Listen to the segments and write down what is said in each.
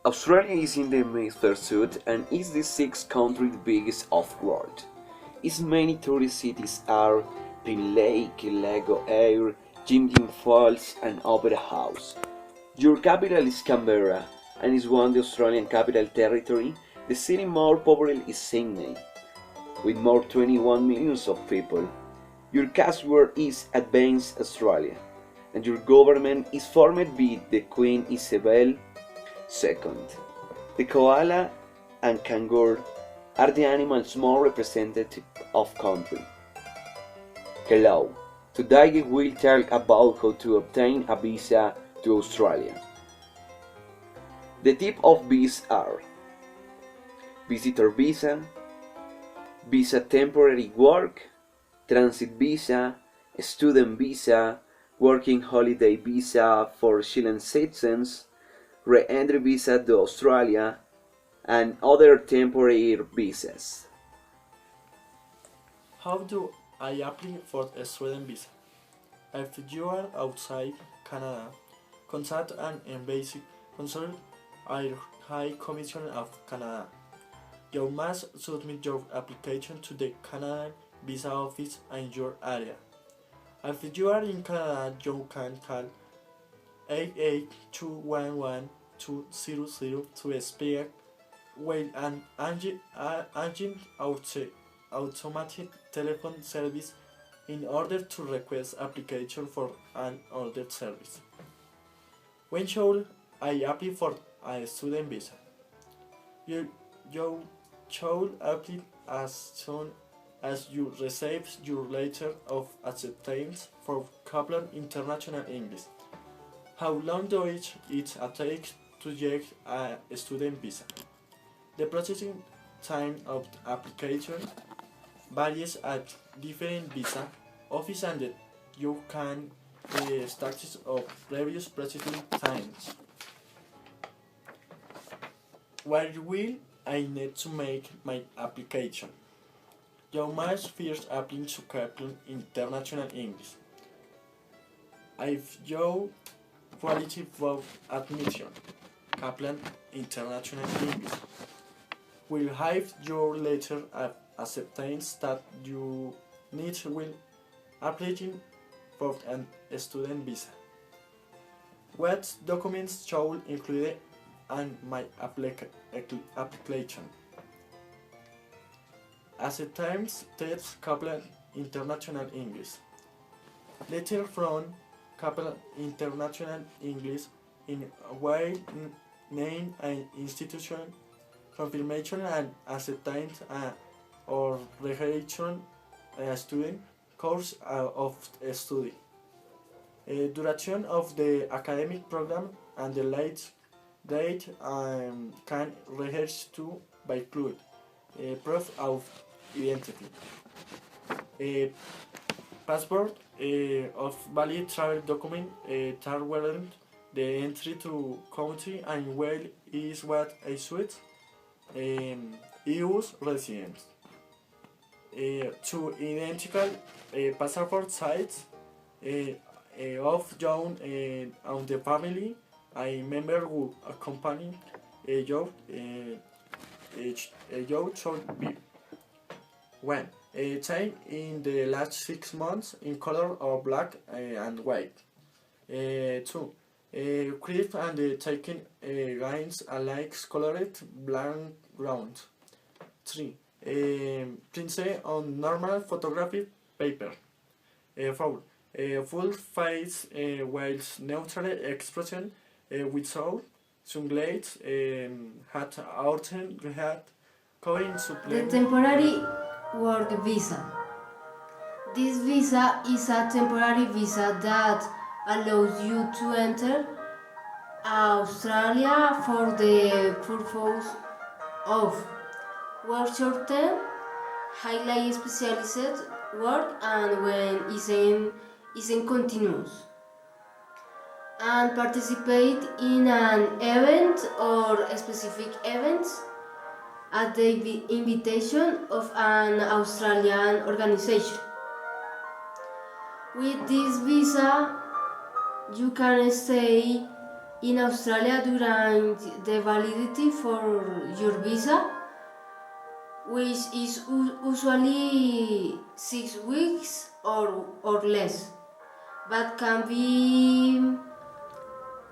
Australia is in the Pursuit and is the sixth country biggest of the world. Its many tourist cities are Pine Lake, Lego Air, Jimjim Falls and Opera House. Your capital is Canberra and is one of the Australian Capital Territory. The city more popular is Sydney, with more 21 millions of people. Your cash word is Advanced Australia, and your government is formed by the Queen Isabel II. The koala and kangaroo are the animals more representative of country. Hello, today we'll talk about how to obtain a visa to Australia. The type of visas are visitor visa, visa temporary work, transit visa, student visa, working holiday visa for Chilean citizens, re-entry visa to Australia, and other temporary visas. How do I apply for a student visa? If you are outside Canada, contact an embassy consul or High Commission of Canada. You must submit your application to the Canadian Visa Office in your area. If you are in Canada, you can call 88211200 to speak with an agent automatic telephone service in order to request application for an order service. When should I apply for a student visa? You should apply as soon as you receive your letter of acceptance for Kaplan International English. How long does it take to get a student visa? The processing time of the application varies at different visa offices and you can the status of previous processing times. Where will I need to make my application? You must first apply to Kaplan International English. If you quality for admission, Kaplan International English will have your letter of acceptance that you need when applying for a student visa. What documents should include in my application? Acceptance text Kaplan International English. Letter from Kaplan International English in way name and institution, confirmation and acceptance or rejection a student course of study. Duration of the academic program and the late date can rehearse to by include proof of identity. A passport of valid travel document that warrant the entry to country and where is what I suit EU's residents. Two identical passport sites of John and the family, a member who accompany you should be when time in the last 6 months in color or black and white. Two. Clip and taken lines alike colored blank ground. 3. Print on normal photographic paper. 4. Full face with neutral expression without sunglasses, hat, outen hat, coin The supplement. temporary work visa. This visa is a temporary visa that allows you to enter Australia for the purpose of work short term, highly specialized work, and when isn't continuous, and participate in an event or specific events at the invitation of an Australian organization. With this visa, you can stay in Australia during the validity for your visa, which is usually 6 weeks or less, but can be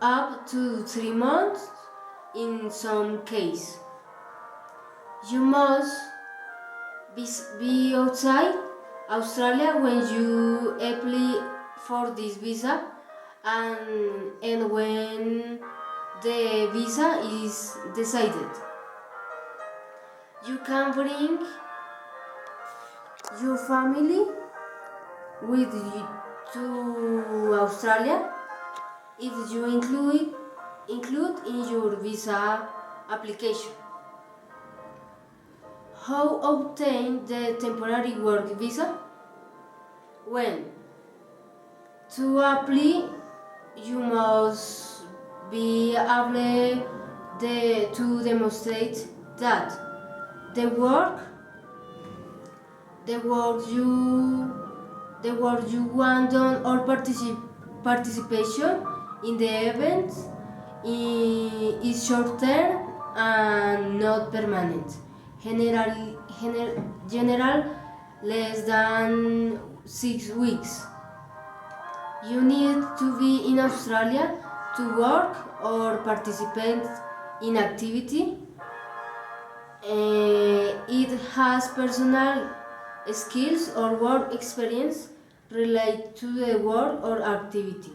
up to 3 months in some cases. You must be outside Australia when you apply for this visa and when the visa is decided. You can bring your family with you to Australia if you include in your visa application. How obtain the temporary work visa? When to apply, you must be able to demonstrate that the work the work you the work you want done or participation in the event is short term and not permanent. General less than 6 weeks. You need to be in Australia to work or participate in activity. It has personal skills or work experience related to the work or activity.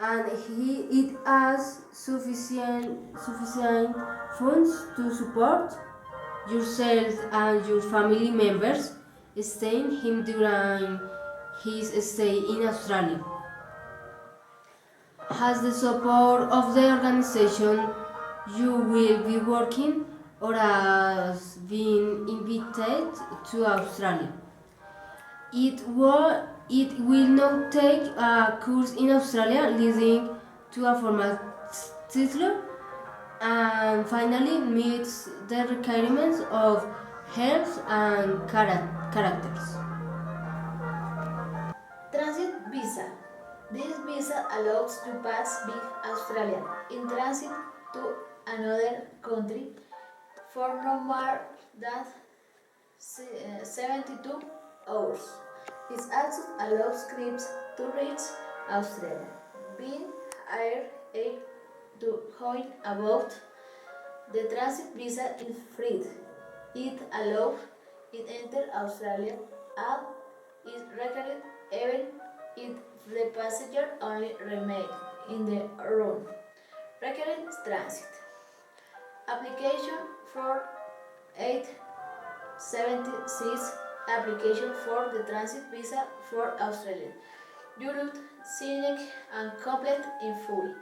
And it has sufficient funds to support yourself and your family members staying him during his stay in Australia. Has the support of the organization you will be working or has been invited to Australia. It will not take a course in Australia leading to a formal title and finally meets the requirements of health and characters. Transit visa. This visa allows to pass big Australia in transit to another country for no more than 72 hours. It also allows trips to reach Australia, being air to point about the transit visa is free. It allows it enter Australia and is required even if the passenger only remain in the room. Required transit. Application for 876 application for the transit visa for Australia. Europe, scenic and complete in full.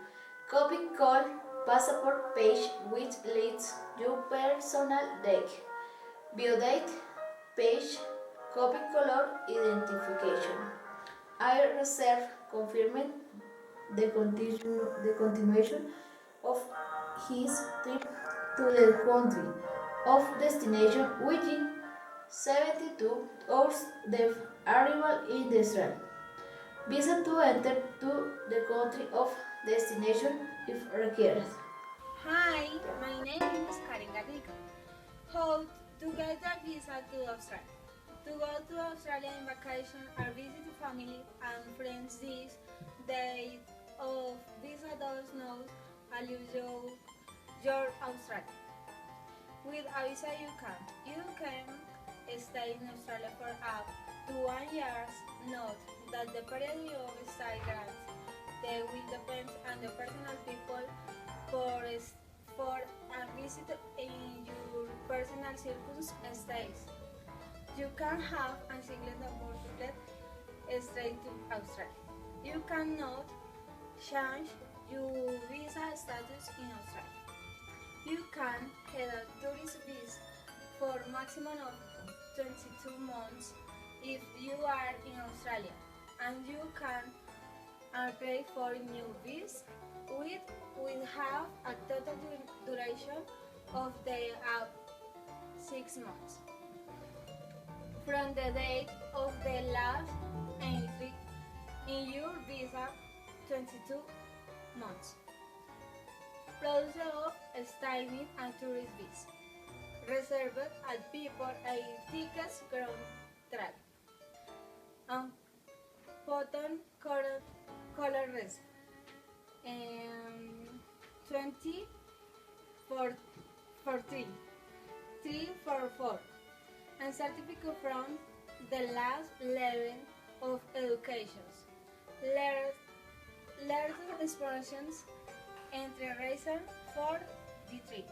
Copy call passport page which leads your personal deck. Biodate page, copy color identification. I reserve confirming the continuation of his trip to the country of destination within 72 hours the arrival in Israel. Visa to enter to the country of destination if required. Hi, my name is Karen Garriga. How to get a visa to Australia? To go to Australia in vacation or visit family and friends this date of visa does not allow your Australia. With a visa you can stay in Australia for up to 1 year. Note that the period of stay grants they will depend on the personal people for and visit in your personal circumstances. You can have a single multiple straight to Australia. You cannot change your visa status in Australia. You can have a tourist visa for maximum of 22 months if you are in Australia, and you can apply for a new visa which will have a total duration of the 6 months from the date of the last entry in your visa, 22 months. producer of styling and tourist visa, reserved at people a tickets ground track, and button color reserve, and 20 for 3 for 4, and certificate from the last level of education. Learn explorations entre races for the trip.